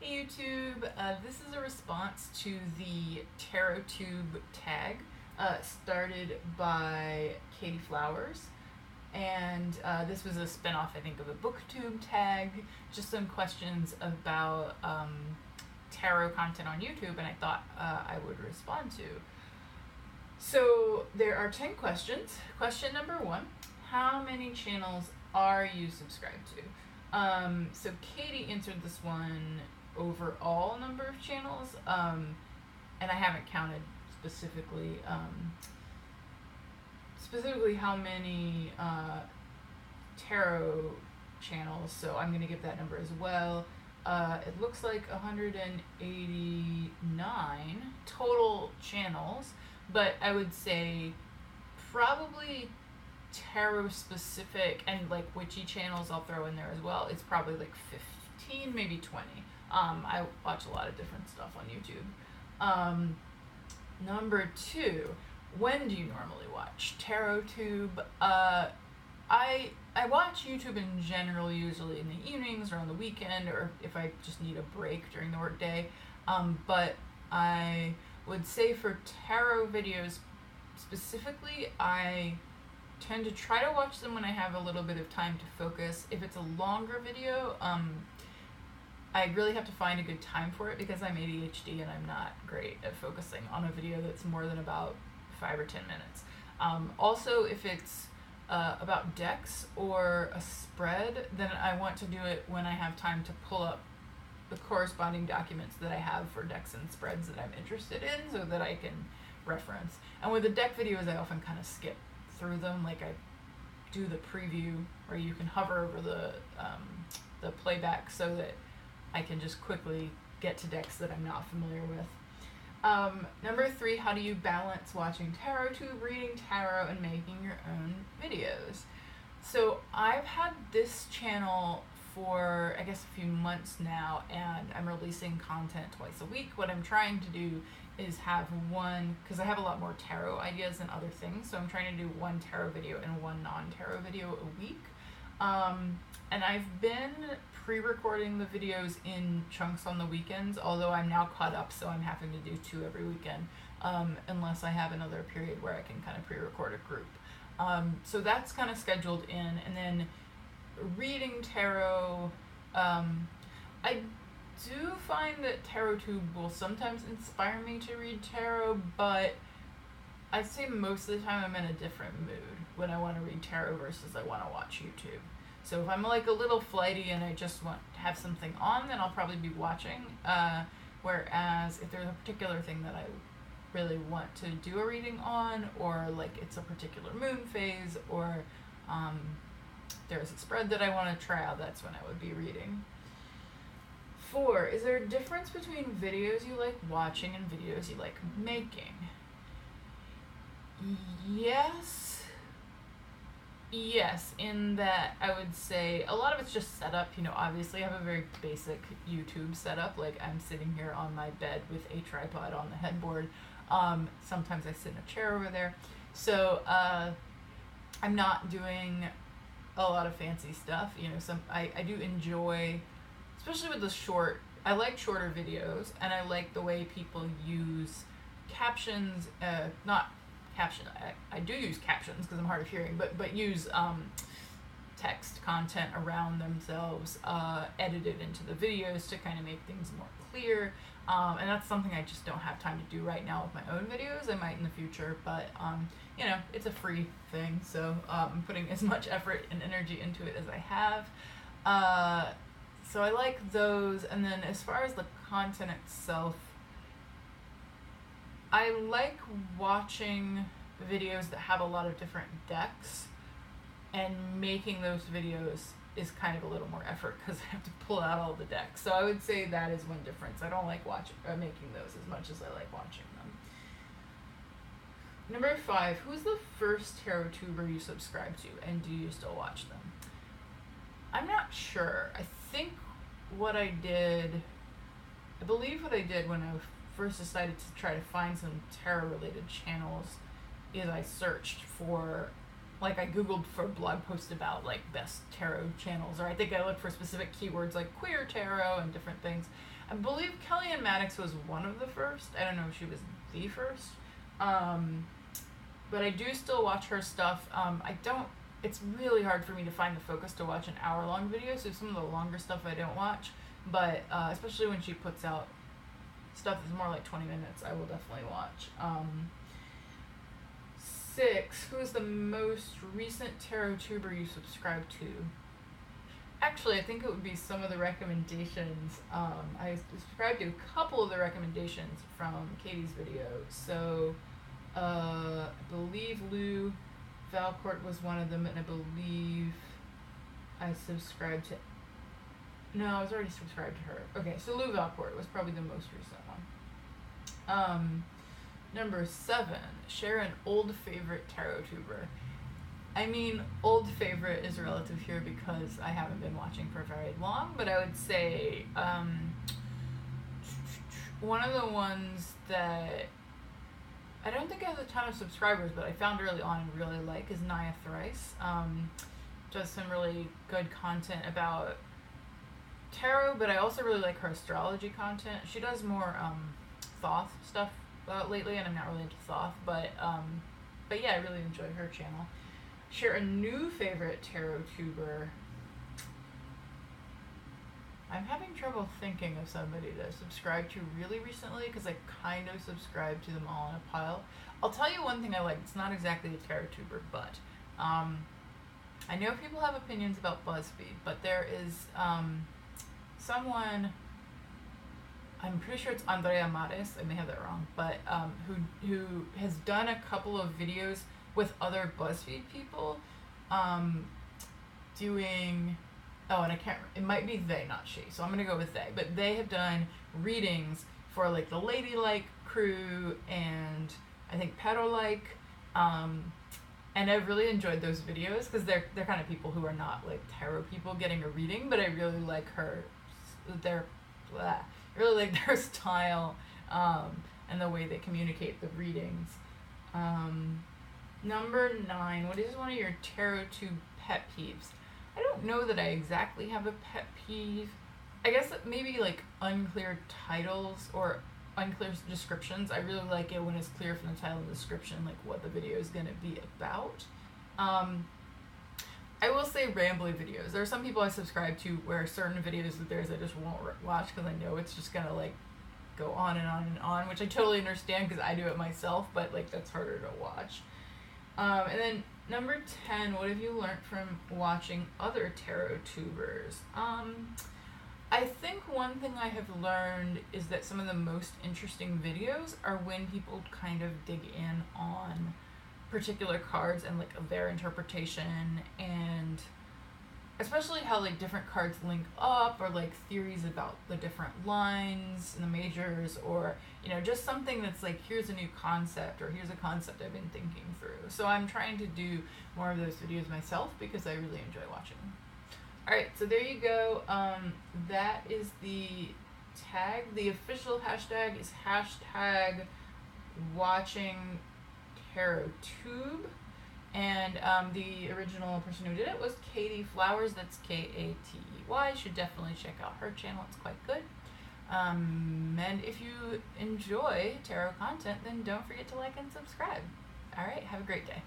Hey YouTube, this is a response to the Tarottuber tag started by Katie Flowers, and this was a spin-off, I think, of a booktube tag, just some questions about tarot content on YouTube, and I thought I would respond to. So there are 10 questions. Question number 1, how many channels are you subscribed to? So Katie answered this one overall number of channels, and I haven't counted specifically how many tarot channels, so I'm going to give that number as well. It looks like 189 total channels, but I would say probably tarot specific and like witchy channels I'll throw in there as well. It's probably like 15, maybe 20. I watch a lot of different stuff on YouTube. Number 2, when do you normally watch Tarottuber? I watch YouTube in general, usually in the evenings or on the weekend, or if I just need a break during the workday. But I would say for tarot videos specifically, I tend to try to watch them when I have a little bit of time to focus. If it's a longer video, I really have to find a good time for it because I'm ADHD and I'm not great at focusing on a video that's more than about 5 or 10 minutes. Also, if it's about decks or a spread, then I want to do it when I have time to pull up the corresponding documents that I have for decks and spreads that I'm interested in so that I can reference. And with the deck videos, I often kind of skip through them. Like I do the preview where you can hover over the playback so that I can just quickly get to decks that I'm not familiar with. Number 3, how do you balance watching Tarottuber, reading tarot, and making your own videos? So I've had this channel for, I guess, a few months now, and I'm releasing content twice a week. What I'm trying to do is have one, because I have a lot more tarot ideas than other things, so I'm trying to do one tarot video and one non-tarot video a week. And I've been pre-recording the videos in chunks on the weekends, although I'm now caught up, so I'm having to do 2 every weekend, unless I have another period where I can kind of pre-record a group. So that's kind of scheduled in, and then reading tarot, I do find that Tarottuber will sometimes inspire me to read tarot, but I'd say most of the time I'm in a different mood when I want to read tarot versus I want to watch YouTube. So if I'm like a little flighty and I just want to have something on, then I'll probably be watching. Whereas if there's a particular thing that I really want to do a reading on, or like it's a particular moon phase, or there's a spread that I want to try out, that's when I would be reading. 4, is there a difference between videos you like watching and videos you like making? Yes, in that I would say a lot of it's just setup. You know, obviously I have a very basic YouTube setup. Like I'm sitting here on my bed with a tripod on the headboard. Sometimes I sit in a chair over there. So I'm not doing a lot of fancy stuff. You know, I do enjoy, especially with the I like shorter videos, and I like the way people use captions, not caption, I do use captions because I'm hard of hearing, but use text content around themselves, edited into the videos to kind of make things more clear, and that's something I just don't have time to do right now with my own videos. I might in the future, but you know, it's a free thing, so I'm putting as much effort and energy into it as I have. So I like those, and then as far as the content itself, I like watching videos that have a lot of different decks, and making those videos is kind of a little more effort because I have to pull out all the decks. So I would say that is one difference. I don't like making those as much as I like watching them. Number 5, who's the first Tarottuber you subscribed to, and do you still watch them? I'm not sure. I believe what I did when I first decided to try to find some tarot related channels is I searched for, like I googled for blog posts about like best tarot channels, or I think I looked for specific keywords like queer tarot and different things, I believe Kellyanne Maddox was one of the first. I don't know if she was the first. But I do still watch her stuff. It's really hard for me to find the focus to watch an hour-long video, so some of the longer stuff I don't watch. But especially when she puts out stuff that's more like 20 minutes, I will definitely watch. 6, who is the most recent Tarottuber you subscribe to? Actually, I think it would be some of the recommendations. I subscribed to a couple of the recommendations from Katie's video. So, I believe Lou Valcourt was one of them, and I believe I subscribed to... No, I was already subscribed to her. Okay, so Lou Valcourt was probably the most recent one. Number 7, share an old favorite Tarottuber. I mean, old favorite is relative here because I haven't been watching for very long, but I would say one of the ones that I don't think has a ton of subscribers, but I found early on and really like is Naya Thrice. Does some really good content about tarot, but I also really like her astrology content. She does more Thoth stuff lately, and I'm not really into Thoth, but yeah, I really enjoy her channel. Share a new favorite Tarottuber. I'm having trouble thinking of somebody that I subscribed to really recently because I kind of subscribed to them all in a pile. I'll tell you one thing I like. It's not exactly a Tarottuber, but I know people have opinions about BuzzFeed, but there is someone, I'm pretty sure it's Andrea Mares, I may have that wrong, but who has done a couple of videos with other BuzzFeed people doing, and I can't, it might be they, not she, so I'm gonna go with they, but they have done readings for like the Ladylike crew and I think Pedolike, and I've really enjoyed those videos because they're kind of people who are not like tarot people getting a reading, but I really like really like their style and the way they communicate the readings. Number 9, what is one of your Tarottube pet peeves? I don't know that I exactly have a pet peeve. I guess maybe like unclear titles or unclear descriptions. I really like it when it's clear from the title and description like what the video is going to be about. I will say rambly videos. There are some people I subscribe to where certain videos of theirs I just won't watch because I know it's just going to like go on and on and on, which I totally understand because I do it myself, but like that's harder to watch. And then number 10, what have you learned from watching other Tarottubers? I think one thing I have learned is that some of the most interesting videos are when people kind of dig in on particular cards and like their interpretation, and especially how like different cards link up, or like theories about the different lines and the majors, or just something that's like, here's a new concept, or here's a concept I've been thinking through. So I'm trying to do more of those videos myself because I really enjoy watching them. Alright, so there you go. That is the tag. The official hashtag is #watching Tarottube, and the original person who did it was Katie Flowers. That's Katey. Should definitely check out her channel, it's quite good. And if you enjoy tarot content, then don't forget to like and subscribe. Alright, have a great day.